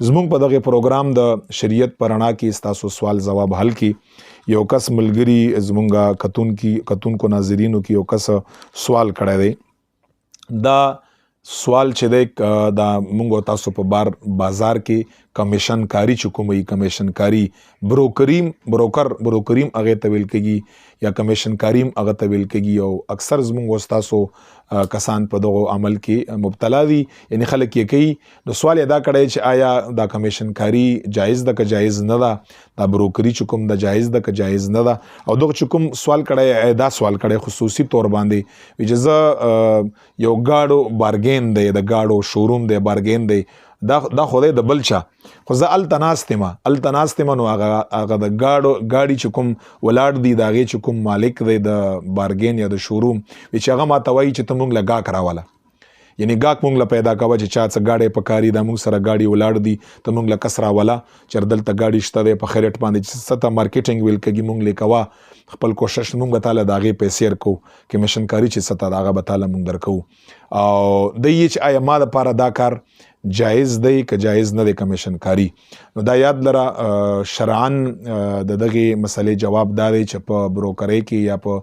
زمونږ په دغه پروګرام د شریعت په رڼا کې ستاسو سوال ځواب حل کې یو کس ملګري زمونږ کتونکو ناظرینو کې یو کس سوال کړی دی. دا سوال چې دی دا مونږ تاسو په بازار کې کمیشن کاری چې کوم وي کمیشن کاری بروکریم هغه ته ویل کېږي یا کمیشن کاریم هغه ته ویل کېږي او اکثر زمونږ تاسو کسان په دغه عمل کې مبتلا دي یعنی خلک یې کوي. نو سوال دا کړی چې آیا دا کمیشن کاری جایز ده که جایز نه ده, دا بروکري چې کوم د جایز ده که جایز نه ده. او دغه چې کوم سوال کړی دا سوال کړی خصوصي طور باندې وی چې زه یو گاډو بارګین دی د گاډو شوروم دی بارګین دی دا خدای د بل چا خو زه الته ناست یم نو هغه د ګاډي چې کوم ولاړ دی د هغې چې کوم مالک دی د بارګین یا د شوروم وی چې هغه ماته وایي چې ته مونږ له ګاک راوله یعنی ګاک مونږ له پیدا کوه چې چا څه ګاډی په کاري دا مونږ سره ګاډي ولاړ دي ته مونږ له کس راوله چې دلته ګاډي شته دی په خیرټ باندې چې څه ته مارکیټینګ ویل کېږي مونږ لیې کوه خپل کوشش مونږ به تاله د هغې پیسې ورکوو کمیشن کاري چې څه ته د هغه به تاله مونږ درکوو. او دی یې چې آیا ما دپاره دا کار جایز دی که جایز نه دی کمیشن کاری. نو دا یاد لره شرعاً د دغې مسئلې جواب دا دی چې په بروکرۍ کې یا په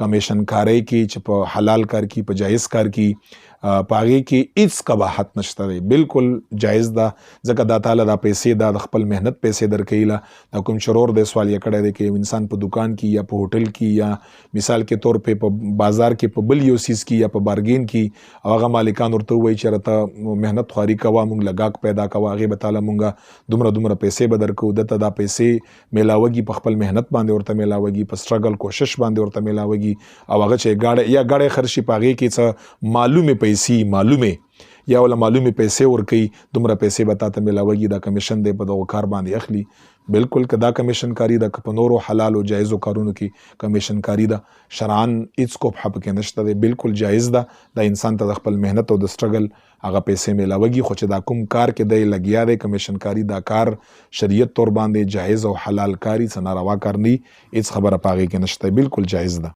کمیشن کاری کې چې په حلال کار کې په جایز کار کې په هغې کې هیڅ قباحت نشته دی, بالکل جایز ده ځکه دا تاله دا پیسې دا د خپل محنت پیسې درکوي له دا کوم شرور دی سوال یې کړی دی که انسان په دکان کې یا په هوټل کې یا مثال کې طور په بازار کې په بل یو سیز کې یا په بارګین کې او هغه مالکان ورته ووایي چې راته محنت خواري کوه مونږ له ګاک پیدا کوه هغې به تاله مونږه دومره پیسې به درکوو دته دا پیسې میلاوږي په خپل محنت باندې ورته میلاوږي په سټرګل کوشش باندې ورته میلاوږي او هغه چې ګاډی خرچي په هغې کې څه معلومې پیسې یا ولا معلومي پیسې ورکوي دومره پیسې به تاته میلاوږي دا کمیشن دی په دغه کار باندې اخلي. بالکل که دا کمیشن کاری ده که په نورو حلالو جایزو کارونو کې کمیشن کاری ده شرعاً هیڅ کوبحه پکې نشته دی, بالکل جایز ده دا انسان ته د خپل محنت او د سټرګل هغه پیسې میلاوږي. خو چې دا کوم کار کې دی لګیا دی کمیشن کاری دا کار شریعت طور باندې جایز او حلال کاری څه ناروا کار نه هیڅ خبره په هغې کې نشته, بالکل جایز ده.